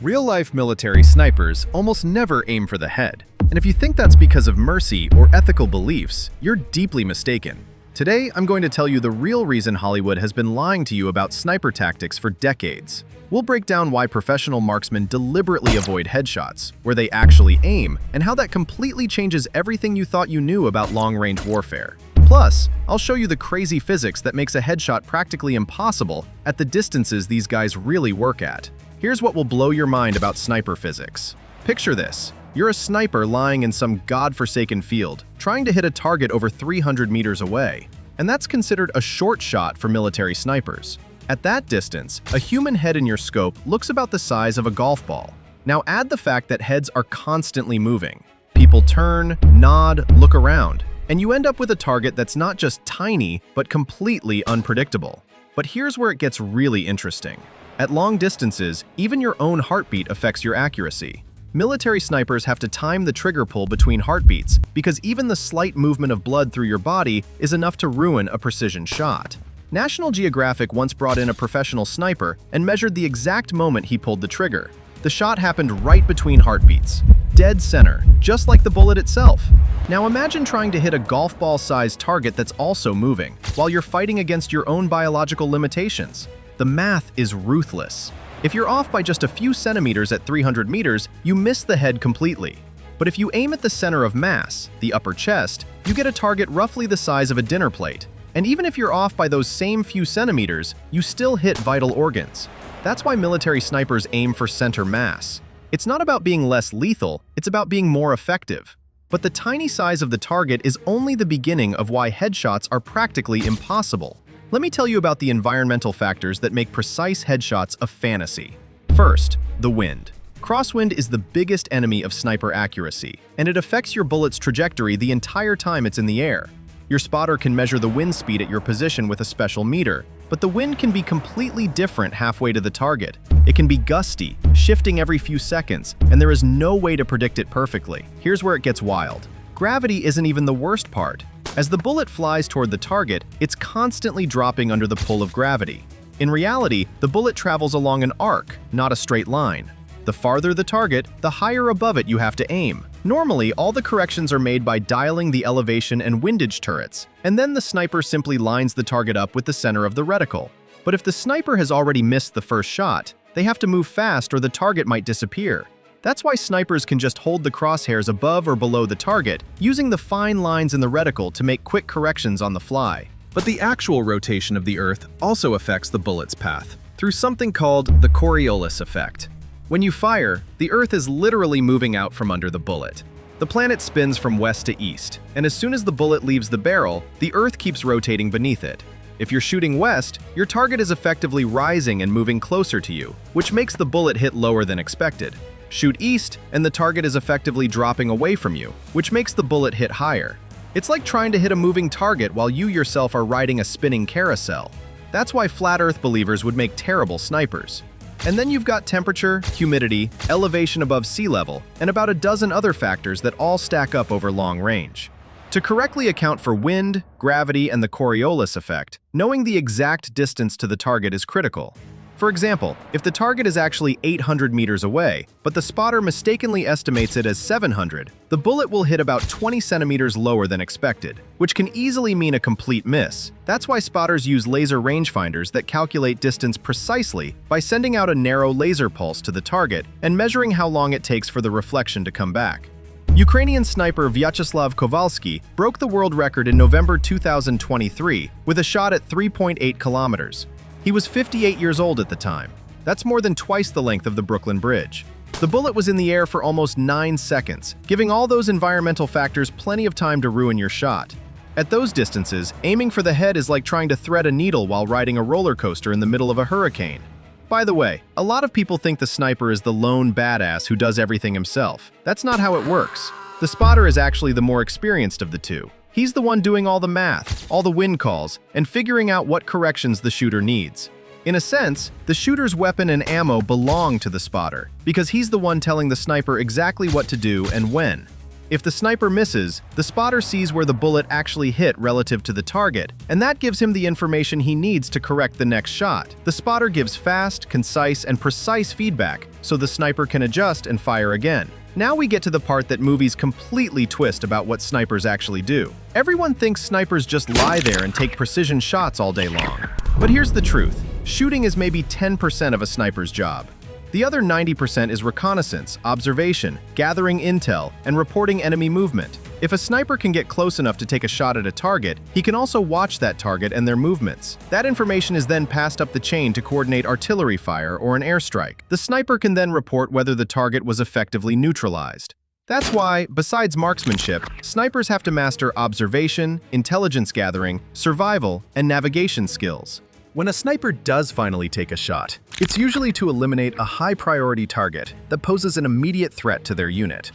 Real-life military snipers almost never aim for the head. And if you think that's because of mercy or ethical beliefs, you're deeply mistaken. Today, I'm going to tell you the real reason Hollywood has been lying to you about sniper tactics for decades. We'll break down why professional marksmen deliberately avoid headshots, where they actually aim, and how that completely changes everything you thought you knew about long-range warfare. Plus, I'll show you the crazy physics that makes a headshot practically impossible at the distances these guys really work at. Here's what will blow your mind about sniper physics. Picture this. You're a sniper lying in some godforsaken field, trying to hit a target over 300 meters away. And that's considered a short shot for military snipers. At that distance, a human head in your scope looks about the size of a golf ball. Now add the fact that heads are constantly moving. People turn, nod, look around, and you end up with a target that's not just tiny, but completely unpredictable. But here's where it gets really interesting. At long distances, even your own heartbeat affects your accuracy. Military snipers have to time the trigger pull between heartbeats because even the slight movement of blood through your body is enough to ruin a precision shot. National Geographic once brought in a professional sniper and measured the exact moment he pulled the trigger. The shot happened right between heartbeats, dead center, just like the bullet itself. Now imagine trying to hit a golf ball-sized target that's also moving, while you're fighting against your own biological limitations. The math is ruthless. If you're off by just a few centimeters at 300 meters, you miss the head completely. But if you aim at the center of mass, the upper chest, you get a target roughly the size of a dinner plate. And even if you're off by those same few centimeters, you still hit vital organs. That's why military snipers aim for center mass. It's not about being less lethal, it's about being more effective. But the tiny size of the target is only the beginning of why headshots are practically impossible. Let me tell you about the environmental factors that make precise headshots a fantasy. First, the wind. Crosswind is the biggest enemy of sniper accuracy, and it affects your bullet's trajectory the entire time it's in the air. Your spotter can measure the wind speed at your position with a special meter, but the wind can be completely different halfway to the target. It can be gusty, shifting every few seconds, and there is no way to predict it perfectly. Here's where it gets wild. Gravity isn't even the worst part. As the bullet flies toward the target, it's constantly dropping under the pull of gravity. In reality, the bullet travels along an arc, not a straight line. The farther the target, the higher above it you have to aim. Normally, all the corrections are made by dialing the elevation and windage turrets, and then the sniper simply lines the target up with the center of the reticle. But if the sniper has already missed the first shot, they have to move fast or the target might disappear. That's why snipers can just hold the crosshairs above or below the target, using the fine lines in the reticle to make quick corrections on the fly. But the actual rotation of the Earth also affects the bullet's path, through something called the Coriolis effect. When you fire, the Earth is literally moving out from under the bullet. The planet spins from west to east, and as soon as the bullet leaves the barrel, the Earth keeps rotating beneath it. If you're shooting west, your target is effectively rising and moving closer to you, which makes the bullet hit lower than expected. Shoot east, and the target is effectively dropping away from you, which makes the bullet hit higher. It's like trying to hit a moving target while you yourself are riding a spinning carousel. That's why flat Earth believers would make terrible snipers. And then you've got temperature, humidity, elevation above sea level, and about a dozen other factors that all stack up over long range. To correctly account for wind, gravity, and the Coriolis effect, knowing the exact distance to the target is critical. For example, if the target is actually 800 meters away, but the spotter mistakenly estimates it as 700, the bullet will hit about 20 centimeters lower than expected, which can easily mean a complete miss. That's why spotters use laser rangefinders that calculate distance precisely by sending out a narrow laser pulse to the target and measuring how long it takes for the reflection to come back. Ukrainian sniper Vyacheslav Kovalsky broke the world record in November 2023 with a shot at 3.8 kilometers. He was 58 years old at the time. That's more than twice the length of the Brooklyn Bridge. The bullet was in the air for almost 9 seconds, giving all those environmental factors plenty of time to ruin your shot. At those distances, aiming for the head is like trying to thread a needle while riding a roller coaster in the middle of a hurricane. By the way, a lot of people think the sniper is the lone badass who does everything himself. That's not how it works. The spotter is actually the more experienced of the two. He's the one doing all the math, all the wind calls, and figuring out what corrections the shooter needs. In a sense, the shooter's weapon and ammo belong to the spotter, because he's the one telling the sniper exactly what to do and when. If the sniper misses, the spotter sees where the bullet actually hit relative to the target, and that gives him the information he needs to correct the next shot. The spotter gives fast, concise, and precise feedback, so the sniper can adjust and fire again. Now we get to the part that movies completely twist about what snipers actually do. Everyone thinks snipers just lie there and take precision shots all day long. But here's the truth. Shooting is maybe 10% of a sniper's job. The other 90% is reconnaissance, observation, gathering intel, and reporting enemy movement. If a sniper can get close enough to take a shot at a target, he can also watch that target and their movements. That information is then passed up the chain to coordinate artillery fire or an airstrike. The sniper can then report whether the target was effectively neutralized. That's why, besides marksmanship, snipers have to master observation, intelligence gathering, survival, and navigation skills. When a sniper does finally take a shot, it's usually to eliminate a high-priority target that poses an immediate threat to their unit.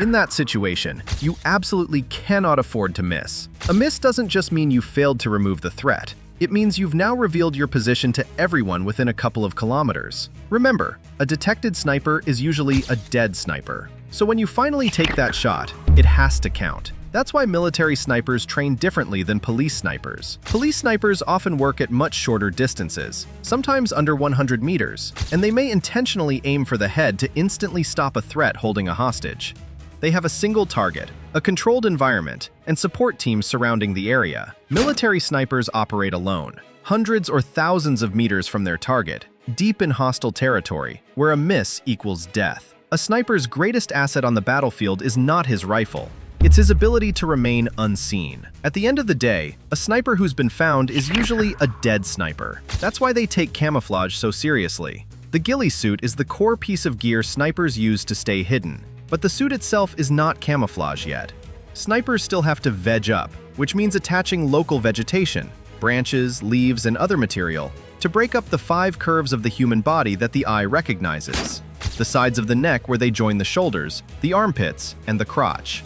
In that situation, you absolutely cannot afford to miss. A miss doesn't just mean you failed to remove the threat. It means you've now revealed your position to everyone within a couple of kilometers. Remember, a detected sniper is usually a dead sniper. So when you finally take that shot, it has to count. That's why military snipers train differently than police snipers. Police snipers often work at much shorter distances, sometimes under 100 meters, and they may intentionally aim for the head to instantly stop a threat holding a hostage. They have a single target, a controlled environment, and support teams surrounding the area. Military snipers operate alone, hundreds or thousands of meters from their target, deep in hostile territory, where a miss equals death. A sniper's greatest asset on the battlefield is not his rifle. It's his ability to remain unseen. At the end of the day, a sniper who's been found is usually a dead sniper. That's why they take camouflage so seriously. The ghillie suit is the core piece of gear snipers use to stay hidden, but the suit itself is not camouflage yet. Snipers still have to veg up, which means attaching local vegetation, branches, leaves, and other material, to break up the 5 curves of the human body that the eye recognizes. The sides of the neck where they join the shoulders, the armpits, and the crotch.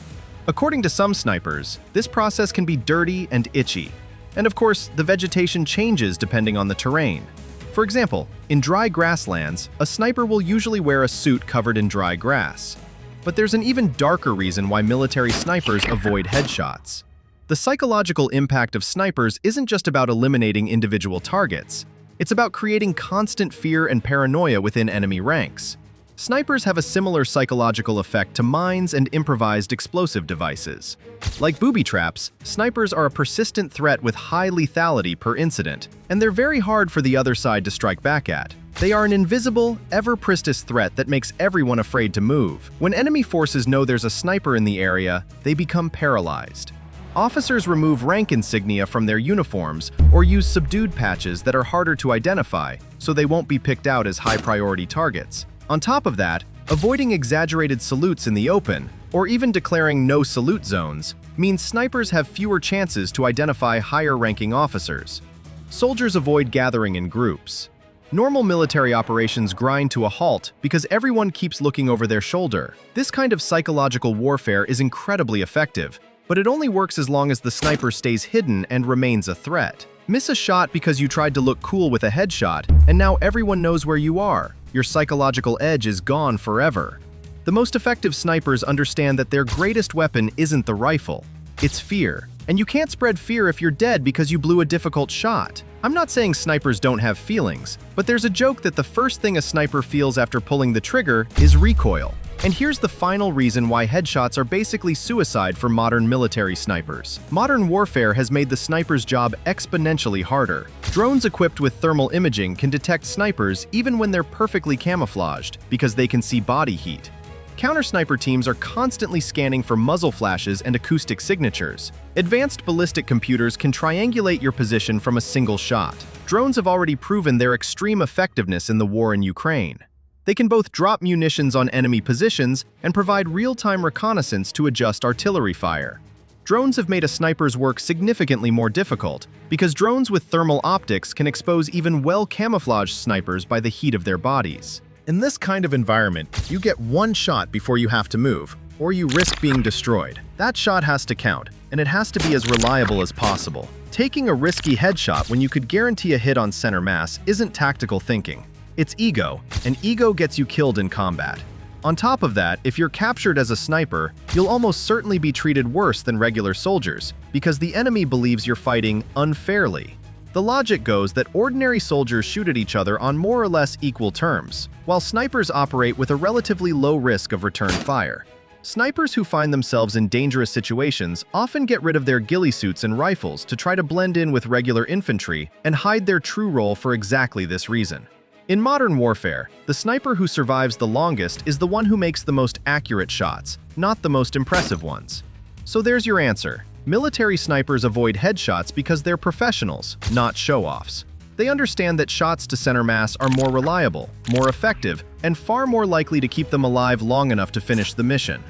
According to some snipers, this process can be dirty and itchy. And of course, the vegetation changes depending on the terrain. For example, in dry grasslands, a sniper will usually wear a suit covered in dry grass. But there's an even darker reason why military snipers avoid headshots. The psychological impact of snipers isn't just about eliminating individual targets. It's about creating constant fear and paranoia within enemy ranks. Snipers have a similar psychological effect to mines and improvised explosive devices. Like booby traps, snipers are a persistent threat with high lethality per incident, and they're very hard for the other side to strike back at. They are an invisible, ever-present threat that makes everyone afraid to move. When enemy forces know there's a sniper in the area, they become paralyzed. Officers remove rank insignia from their uniforms or use subdued patches that are harder to identify, so they won't be picked out as high-priority targets. On top of that, avoiding exaggerated salutes in the open, or even declaring no salute zones, means snipers have fewer chances to identify higher-ranking officers. Soldiers avoid gathering in groups. Normal military operations grind to a halt because everyone keeps looking over their shoulder. This kind of psychological warfare is incredibly effective, but it only works as long as the sniper stays hidden and remains a threat. Miss a shot because you tried to look cool with a headshot, and now everyone knows where you are. Your psychological edge is gone forever. The most effective snipers understand that their greatest weapon isn't the rifle, it's fear. And you can't spread fear if you're dead because you blew a difficult shot. I'm not saying snipers don't have feelings, but there's a joke that the first thing a sniper feels after pulling the trigger is recoil. And here's the final reason why headshots are basically suicide for modern military snipers. Modern warfare has made the sniper's job exponentially harder. Drones equipped with thermal imaging can detect snipers even when they're perfectly camouflaged, because they can see body heat. Counter-sniper teams are constantly scanning for muzzle flashes and acoustic signatures. Advanced ballistic computers can triangulate your position from a single shot. Drones have already proven their extreme effectiveness in the war in Ukraine. They can both drop munitions on enemy positions and provide real-time reconnaissance to adjust artillery fire. Drones have made a sniper's work significantly more difficult, because drones with thermal optics can expose even well-camouflaged snipers by the heat of their bodies. In this kind of environment, you get one shot before you have to move, or you risk being destroyed. That shot has to count, and it has to be as reliable as possible. Taking a risky headshot when you could guarantee a hit on center mass isn't tactical thinking. It's ego, and ego gets you killed in combat. On top of that, if you're captured as a sniper, you'll almost certainly be treated worse than regular soldiers, because the enemy believes you're fighting unfairly. The logic goes that ordinary soldiers shoot at each other on more or less equal terms, while snipers operate with a relatively low risk of return fire. Snipers who find themselves in dangerous situations often get rid of their ghillie suits and rifles to try to blend in with regular infantry and hide their true role for exactly this reason. In modern warfare, the sniper who survives the longest is the one who makes the most accurate shots, not the most impressive ones. So there's your answer. Military snipers avoid headshots because they're professionals, not show-offs. They understand that shots to center mass are more reliable, more effective, and far more likely to keep them alive long enough to finish the mission.